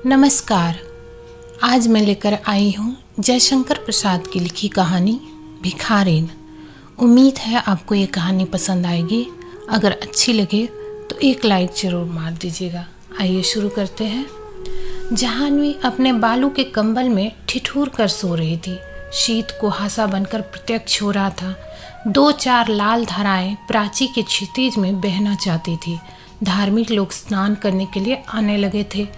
नमस्कार। आज मैं लेकर आई हूँ जयशंकर प्रसाद की लिखी कहानी भिखारिन। उम्मीद है आपको ये कहानी पसंद आएगी। अगर अच्छी लगे तो एक लाइक ज़रूर मार दीजिएगा। आइए शुरू करते हैं। जहानवी अपने बालू के कंबल में ठिठुर कर सो रही थी। शीत कुहासा बनकर प्रत्यक्ष हो रहा था। 2-4 लाल धाराएं प्राची के क्षितिज में बहना चाहती थी। धार्मिक लोग स्नान करने के लिए आने लगे थे।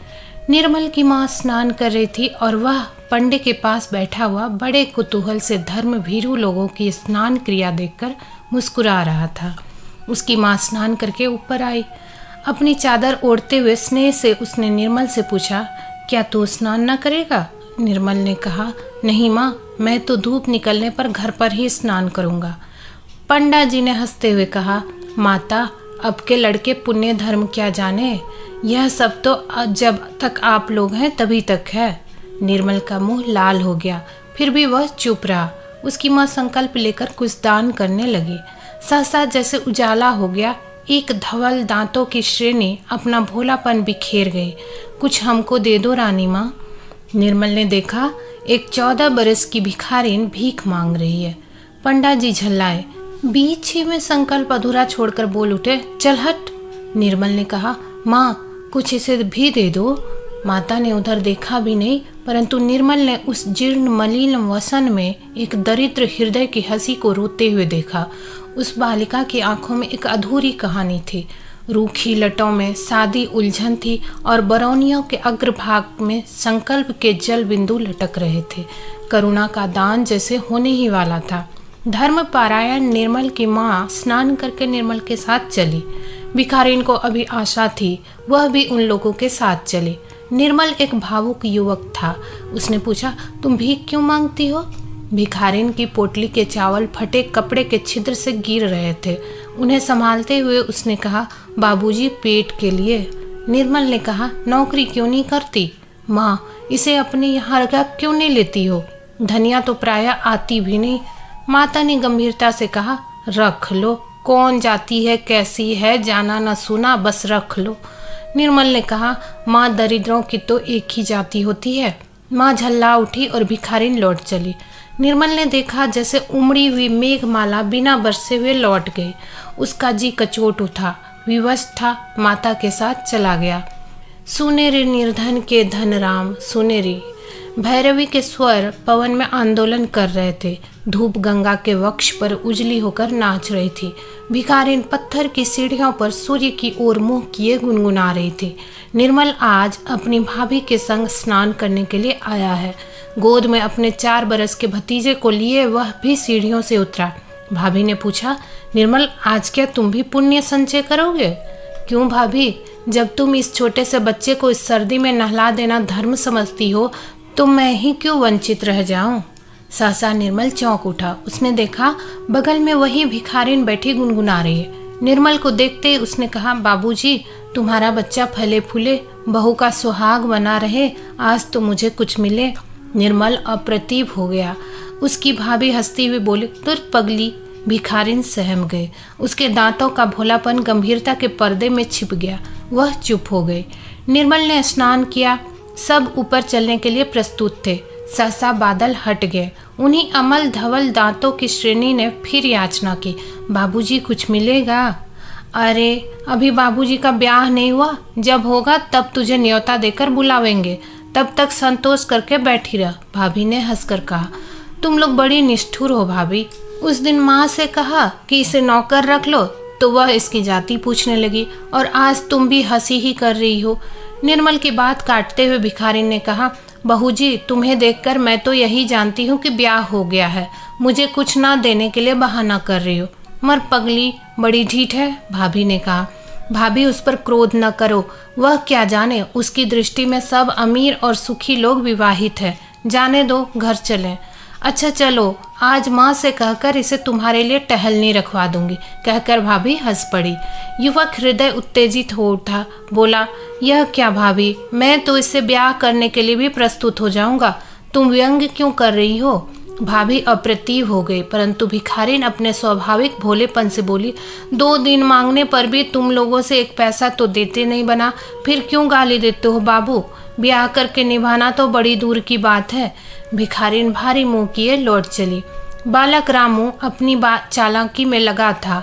निर्मल की माँ स्नान कर रही थी और वह पंडे के पास बैठा हुआ बड़े कुतूहल से धर्म भीरू लोगों की स्नान क्रिया देखकर मुस्कुरा रहा था। उसकी माँ स्नान करके ऊपर आई। अपनी चादर ओढ़ते हुए स्नेह से उसने निर्मल से पूछा, क्या तू स्नान न करेगा? निर्मल ने कहा, नहीं माँ, मैं तो धूप निकलने पर घर पर ही स्नान करूँगा। पंडा जी ने हंसते हुए कहा, माता, अब के लड़के पुण्य धर्म क्या जाने, यह सब तो जब तक आप लोग हैं तभी तक है। निर्मल का मुंह लाल हो गया, फिर भी वह चुप रहा। उसकी माँ संकल्प लेकर कुछ दान करने लगी। सहसा जैसे उजाला हो गया, एक धवल दांतों की श्रेणी अपना भोलापन बिखेर गई। कुछ हमको दे दो रानी माँ। निर्मल ने देखा, एक 14 बरस की भिखारिन भीख मांग रही है। पंडा जी झल्लाए। बीच ही में संकल्प अधूरा छोड़कर बोल उठे, चल हट। निर्मल ने कहा, माँ, कुछ इसे भी दे दो। माता ने उधर देखा भी नहीं, परंतु निर्मल ने उस जीर्ण मलिन वसन में एक दरिद्र हृदय की हंसी को रोते हुए देखा। उस बालिका की आंखों में एक अधूरी कहानी थी। रूखी लटों में सादी उलझन थी और बरौनियों के अग्रभाग में संकल्प के जल बिंदु लटक रहे थे। करुणा का दान जैसे होने ही वाला था। धर्म पारायण निर्मल की माँ स्नान करके निर्मल के साथ चली। भिखारिन को अभी आशा थी, वह भी उन लोगों के साथ चले। निर्मल एक भावुक युवक था। उसने पूछा, तुम भीख क्यों मांगती हो? भिखारिन की पोटली के चावल फटे कपड़े के छिद्र से गिर रहे थे। उन्हें संभालते हुए उसने कहा, बाबूजी, पेट के लिए। निर्मल ने कहा, नौकरी क्यों नहीं करती? माँ, इसे अपने यहाँ क्यों नहीं लेती हो? धनिया तो प्रायः आती भी नहीं। माता ने गंभीरता से कहा, रख लो, कौन जाती है कैसी है जाना न सुना, बस रख लो। निर्मल ने कहा, माँ, दरिद्रों की तो एक ही जाति होती है। माँ झल्ला उठी और भिखारिन लौट चली। निर्मल ने देखा जैसे उमड़ी हुई मेघमाला बिना बरसे हुए लौट गई। उसका जी कचोट उठा, विवश था, माता के साथ चला गया। सुनेरी निर्धन के धन राम सुनेरी। भैरवी के स्वर पवन में आंदोलन कर रहे थे। धूप गंगा के वक्ष पर उजली होकर नाच रही थी। भिखारिन पत्थर की सीढ़ियों पर सूर्य की ओर मुंह किए गुनगुना रही थी। निर्मल आज अपनी भाभी के संग स्नान करने के लिए आया है। गोद में अपने 4 बरस के भतीजे को लिए वह भी सीढ़ियों से उतरा। भाभी ने पूछा, निर्मल, आज क्या तुम भी पुण्य संचय करोगे? क्यों भाभी, जब तुम इस छोटे से बच्चे को इस सर्दी में नहला देना धर्म समझती हो, तो मैं ही क्यों वंचित रह जाऊं? सहसा निर्मल चौंक उठा। उसने देखा बगल में वही भिखारिन बैठी गुनगुना रही है। निर्मल को देखते ही उसने कहा, बाबूजी, तुम्हारा बच्चा फले फूले, बहू का सुहाग बना रहे, आज तो मुझे कुछ मिले। निर्मल अप्रतिभ हो गया। उसकी भाभी हंसती हुई बोली, तुर पगली। भिखारिन सहम गए। उसके दांतों का भोलापन गंभीरता के पर्दे में छिप गया। वह चुप हो गई। निर्मल ने स्नान किया। सब ऊपर चलने के लिए प्रस्तुत थे। सहसा बादल हट गए। उन्हीं अमल धवल दांतों की श्रेणी ने फिर याचना की, बाबूजी, कुछ मिलेगा? अरे, अभी बाबूजी का ब्याह नहीं हुआ, जब होगा तब तुझे न्योता देकर बुलावेंगे, तब तक संतोष करके बैठी रह। भाभी ने हंसकर कहा, तुम लोग बड़ी निष्ठुर हो भाभी। उस दिन माँ से कहा कि इसे नौकर रख लो तो वह इसकी जाति पूछने लगी, और आज तुम भी हंसी ही कर रही हो। निर्मल की बात काटते हुए भिखारिन ने कहा, बहू जी, तुम्हें देखकर मैं तो यही जानती हूँ कि ब्याह हो गया है। मुझे कुछ ना देने के लिए बहाना कर रही हो। मर पगली, बड़ी ढीठ है, भाभी ने कहा। भाभी, उस पर क्रोध न करो, वह क्या जाने, उसकी दृष्टि में सब अमीर और सुखी लोग विवाहित है। जाने दो, घर चलें। अच्छा चलो, आज माँ से कहकर इसे तुम्हारे लिए टहलनी रखवा दूंगी, कहकर भाभी हंस पड़ी। युवक हृदय उत्तेजित हो उठा, बोला, यह क्या भाभी, मैं तो इससे ब्याह करने के लिए भी प्रस्तुत हो जाऊंगा, तुम व्यंग क्यों कर रही हो? भाभी अप्रतिभ हो गई, परंतु भिखारिन अपने स्वाभाविक भोलेपन से बोली, 2 दिन मांगने पर भी तुम लोगों से 1 पैसा तो देते नहीं बना, फिर क्यों गाली देते हो बाबू? ब्याह करके निभाना तो बड़ी दूर की बात है। भिखारिन भारी मुंह किए लौट चली। बालक रामू अपनी बात चालाकी में लगा था।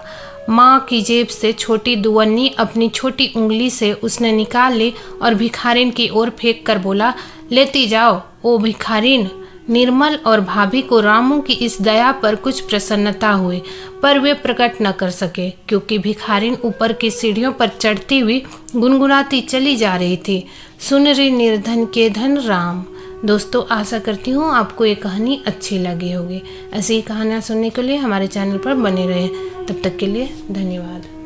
माँ की जेब से छोटी दुवन्नी अपनी छोटी उंगली से उसने निकाल ली और भिखारिन की ओर फेंक कर बोला, लेती जाओ। ओ भिखारिन! निर्मल और भाभी को रामू की इस दया पर कुछ प्रसन्नता हुई, पर वे प्रकट न कर सके क्योंकि भिखारिन ऊपर की सीढ़ियों पर चढ़ती हुई गुनगुनाती चली जा रही थी, सुन रे निर्धन के धन राम। दोस्तों, आशा करती हूँ आपको ये कहानी अच्छी लगी होगी। ऐसी ही कहानियाँ सुनने के लिए हमारे चैनल पर बने रहें। तब तक के लिए धन्यवाद।